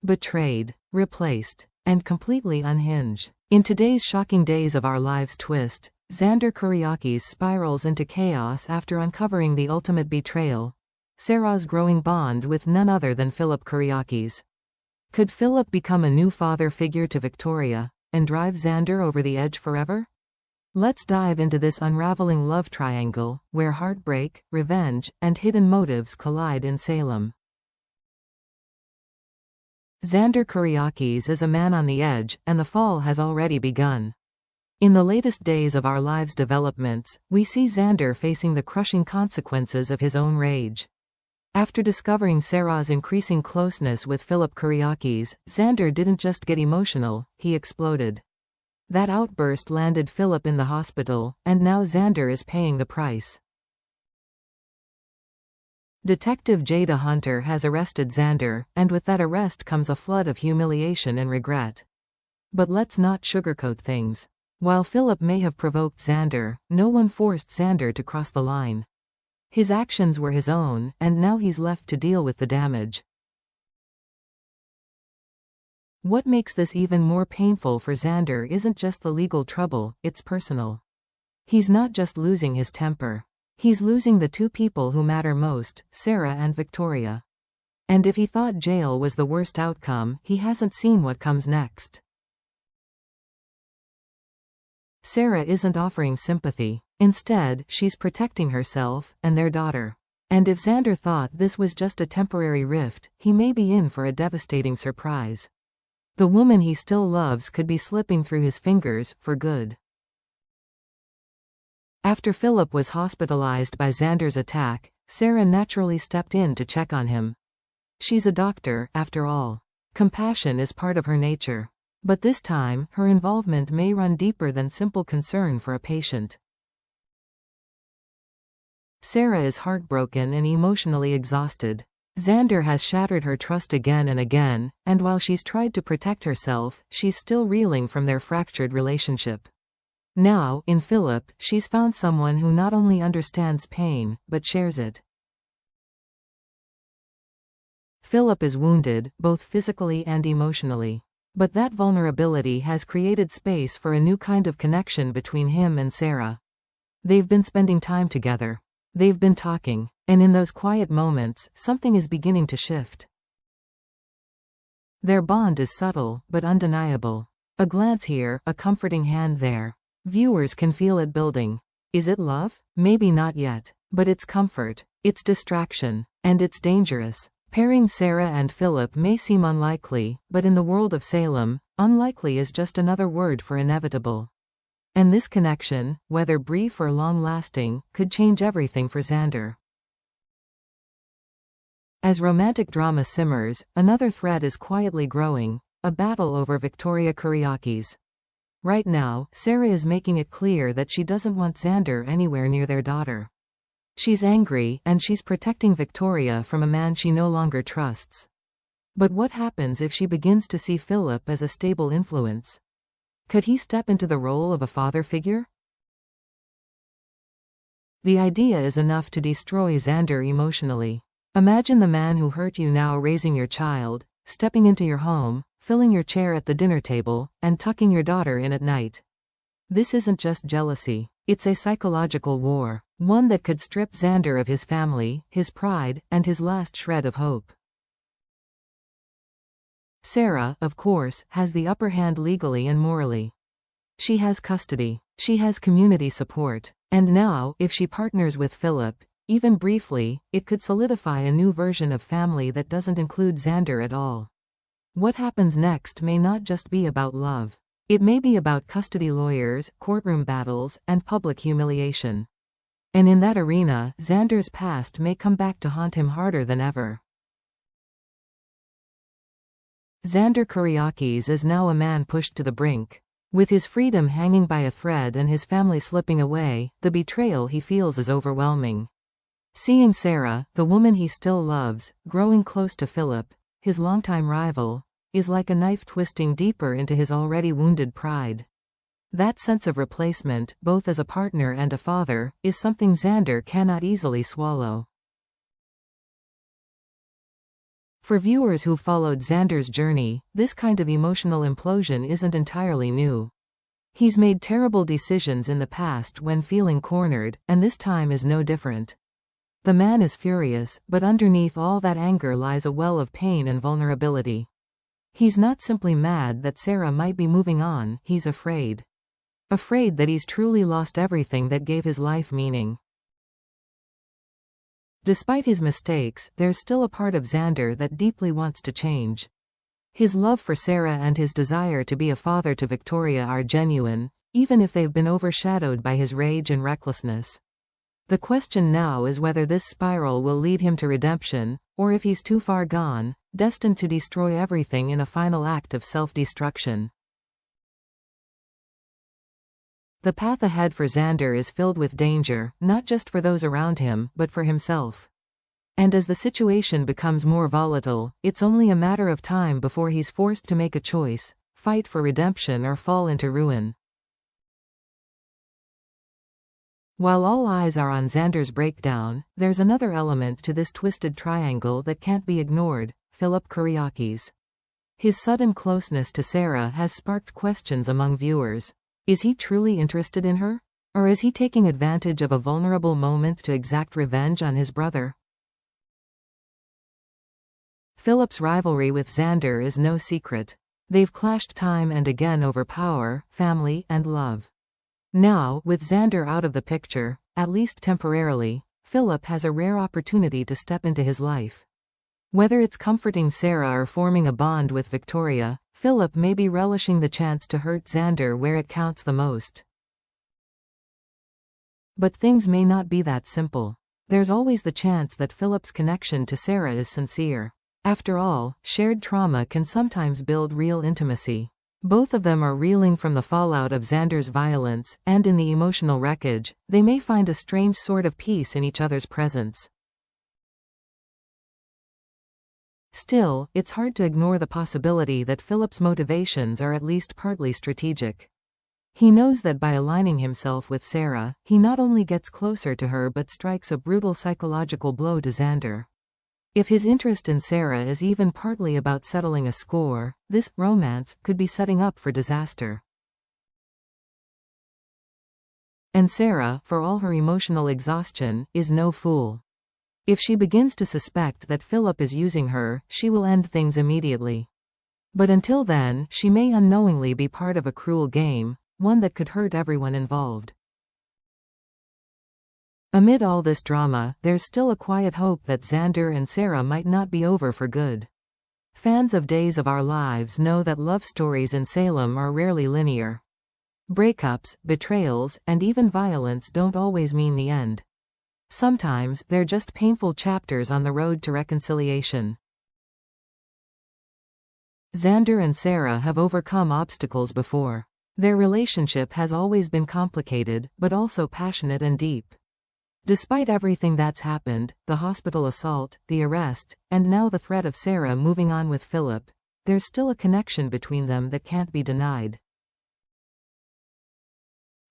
betrayed, replaced, and completely unhinged. In today's shocking days of our lives twist, Xander Kyriakis spirals into chaos after uncovering the ultimate betrayal, Sarah's growing bond with none other than Philip Kyriakis. Could Philip become a new father figure to Victoria, and drive Xander over the edge forever? Let's dive into this unraveling love triangle, where heartbreak, revenge, and hidden motives collide in Salem. Xander Kyriakis is a man on the edge, and the fall has already begun. In the latest days of our lives' developments, we see Xander facing the crushing consequences of his own rage. After discovering Sarah's increasing closeness with Philip Kyriakis, Xander didn't just get emotional, he exploded. That outburst landed Philip in the hospital, and now Xander is paying the price. Detective Jada Hunter has arrested Xander, and with that arrest comes a flood of humiliation and regret. But let's not sugarcoat things. While Philip may have provoked Xander, no one forced Xander to cross the line. His actions were his own, and now he's left to deal with the damage. What makes this even more painful for Xander isn't just the legal trouble, it's personal. He's not just losing his temper. He's losing the two people who matter most, Sarah and Victoria. And if he thought jail was the worst outcome, he hasn't seen what comes next. Sarah isn't offering sympathy. Instead, she's protecting herself and their daughter. And if Xander thought this was just a temporary rift, he may be in for a devastating surprise. The woman he still loves could be slipping through his fingers, for good. After Philip was hospitalized by Xander's attack, Sarah naturally stepped in to check on him. She's a doctor, after all. Compassion is part of her nature. But this time, her involvement may run deeper than simple concern for a patient. Sarah is heartbroken and emotionally exhausted. Xander has shattered her trust again and again, and while she's tried to protect herself, she's still reeling from their fractured relationship. Now, in Philip, she's found someone who not only understands pain, but shares it. Philip is wounded, both physically and emotionally. But that vulnerability has created space for a new kind of connection between him and Sarah. They've been spending time together. They've been talking, and in those quiet moments, something is beginning to shift. Their bond is subtle, but undeniable. A glance here, a comforting hand there. Viewers can feel it building. Is it love? Maybe not yet. But it's comfort, it's distraction, and it's dangerous. Pairing Sarah and Philip may seem unlikely, but in the world of Salem, unlikely is just another word for inevitable. And this connection, whether brief or long-lasting, could change everything for Xander. As romantic drama simmers, another thread is quietly growing, a battle over Victoria Kyriakis. Right now, Sarah is making it clear that she doesn't want Xander anywhere near their daughter. She's angry, and she's protecting Victoria from a man she no longer trusts. But what happens if she begins to see Philip as a stable influence? Could he step into the role of a father figure? The idea is enough to destroy Xander emotionally. Imagine the man who hurt you now raising your child, stepping into your home, filling your chair at the dinner table, and tucking your daughter in at night. This isn't just jealousy, it's a psychological war, one that could strip Xander of his family, his pride, and his last shred of hope. Sarah, of course, has the upper hand legally and morally. She has custody, she has community support, and now, if she partners with Philip, even briefly, it could solidify a new version of family that doesn't include Xander at all. What happens next may not just be about love. It may be about custody lawyers, courtroom battles, and public humiliation. And in that arena, Xander's past may come back to haunt him harder than ever. Xander Kyriakis is now a man pushed to the brink. With his freedom hanging by a thread and his family slipping away, the betrayal he feels is overwhelming. Seeing Sarah, the woman he still loves, growing close to Philip, his longtime rival, is like a knife twisting deeper into his already wounded pride. That sense of replacement, both as a partner and a father, is something Xander cannot easily swallow. For viewers who followed Xander's journey, this kind of emotional implosion isn't entirely new. He's made terrible decisions in the past when feeling cornered, and this time is no different. The man is furious, but underneath all that anger lies a well of pain and vulnerability. He's not simply mad that Sarah might be moving on, he's afraid. Afraid that he's truly lost everything that gave his life meaning. Despite his mistakes, there's still a part of Xander that deeply wants to change. His love for Sarah and his desire to be a father to Victoria are genuine, even if they've been overshadowed by his rage and recklessness. The question now is whether this spiral will lead him to redemption, or if he's too far gone, destined to destroy everything in a final act of self-destruction. The path ahead for Xander is filled with danger, not just for those around him, but for himself. And as the situation becomes more volatile, it's only a matter of time before he's forced to make a choice: fight for redemption or fall into ruin. While all eyes are on Xander's breakdown, there's another element to this twisted triangle that can't be ignored: Philip Kyriakis. His sudden closeness to Sarah has sparked questions among viewers. Is he truly interested in her? Or is he taking advantage of a vulnerable moment to exact revenge on his brother? Philip's rivalry with Xander is no secret. They've clashed time and again over power, family, and love. Now, with Xander out of the picture, at least temporarily, Philip has a rare opportunity to step into his life. Whether it's comforting Sarah or forming a bond with Victoria, Philip may be relishing the chance to hurt Xander where it counts the most. But things may not be that simple. There's always the chance that Philip's connection to Sarah is sincere. After all, shared trauma can sometimes build real intimacy. Both of them are reeling from the fallout of Xander's violence, and in the emotional wreckage, they may find a strange sort of peace in each other's presence. Still, it's hard to ignore the possibility that Philip's motivations are at least partly strategic. He knows that by aligning himself with Sarah, he not only gets closer to her but strikes a brutal psychological blow to Xander. If his interest in Sarah is even partly about settling a score, this romance could be setting up for disaster. And Sarah, for all her emotional exhaustion, is no fool. If she begins to suspect that Philip is using her, she will end things immediately. But until then, she may unknowingly be part of a cruel game, one that could hurt everyone involved. Amid all this drama, there's still a quiet hope that Xander and Sarah might not be over for good. Fans of Days of Our Lives know that love stories in Salem are rarely linear. Breakups, betrayals, and even violence don't always mean the end. Sometimes, they're just painful chapters on the road to reconciliation. Xander and Sarah have overcome obstacles before. Their relationship has always been complicated, but also passionate and deep. Despite everything that's happened, the hospital assault, the arrest, and now the threat of Sarah moving on with Philip, there's still a connection between them that can't be denied.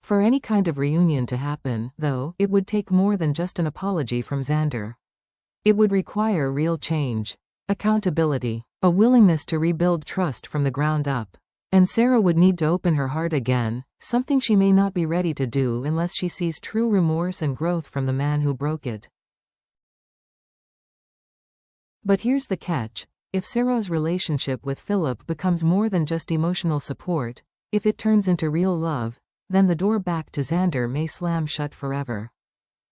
For any kind of reunion to happen, though, it would take more than just an apology from Xander. It would require real change, accountability, a willingness to rebuild trust from the ground up. And Sarah would need to open her heart again, something she may not be ready to do unless she sees true remorse and growth from the man who broke it. But here's the catch: if Sarah's relationship with Philip becomes more than just emotional support, if it turns into real love, then the door back to Xander may slam shut forever.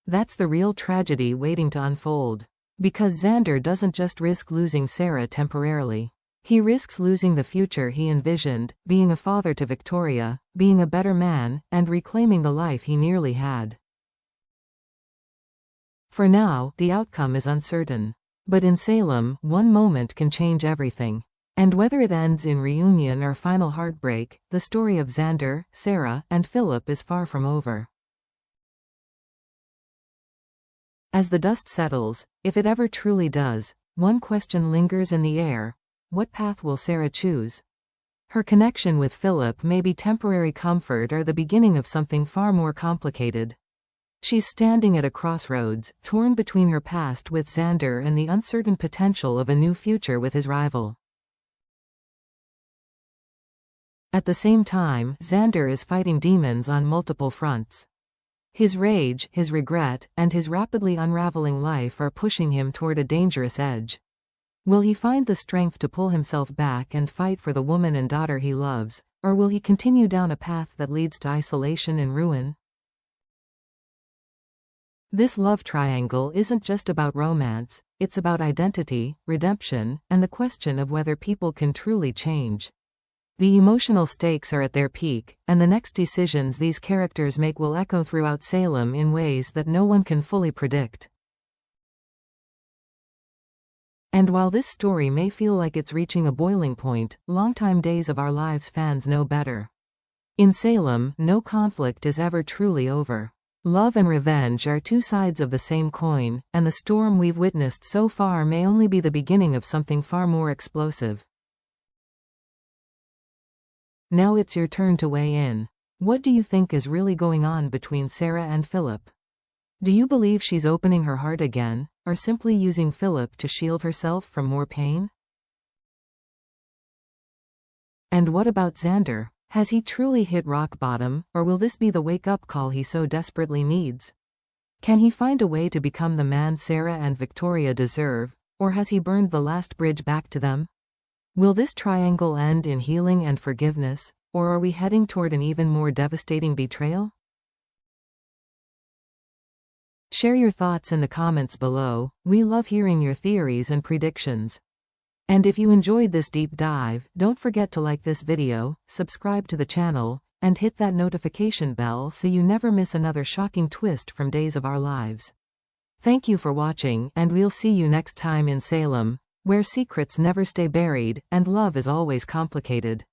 That's the real tragedy waiting to unfold. Because Xander doesn't just risk losing Sarah temporarily. He risks losing the future he envisioned, being a father to Victoria, being a better man, and reclaiming the life he nearly had. For now, the outcome is uncertain. But in Salem, one moment can change everything. And whether it ends in reunion or final heartbreak, the story of Xander, Sarah, and Philip is far from over. As the dust settles, if it ever truly does, one question lingers in the air: what path will Sarah choose? Her connection with Philip may be temporary comfort or the beginning of something far more complicated. She's standing at a crossroads, torn between her past with Xander and the uncertain potential of a new future with his rival. At the same time, Xander is fighting demons on multiple fronts. His rage, his regret, and his rapidly unraveling life are pushing him toward a dangerous edge. Will he find the strength to pull himself back and fight for the woman and daughter he loves, or will he continue down a path that leads to isolation and ruin? This love triangle isn't just about romance, it's about identity, redemption, and the question of whether people can truly change. The emotional stakes are at their peak, and the next decisions these characters make will echo throughout Salem in ways that no one can fully predict. And while this story may feel like it's reaching a boiling point, longtime Days of Our Lives fans know better. In Salem, no conflict is ever truly over. Love and revenge are two sides of the same coin, and the storm we've witnessed so far may only be the beginning of something far more explosive. Now it's your turn to weigh in. What do you think is really going on between Sarah and Philip? Do you believe she's opening her heart again, or simply using Philip to shield herself from more pain? And what about Xander? Has he truly hit rock bottom, or will this be the wake-up call he so desperately needs? Can he find a way to become the man Sarah and Victoria deserve, or has he burned the last bridge back to them? Will this triangle end in healing and forgiveness, or are we heading toward an even more devastating betrayal? Share your thoughts in the comments below. We love hearing your theories and predictions. And if you enjoyed this deep dive, don't forget to like this video, subscribe to the channel, and hit that notification bell so you never miss another shocking twist from Days of Our Lives. Thank you for watching, and we'll see you next time in Salem, where secrets never stay buried, and love is always complicated.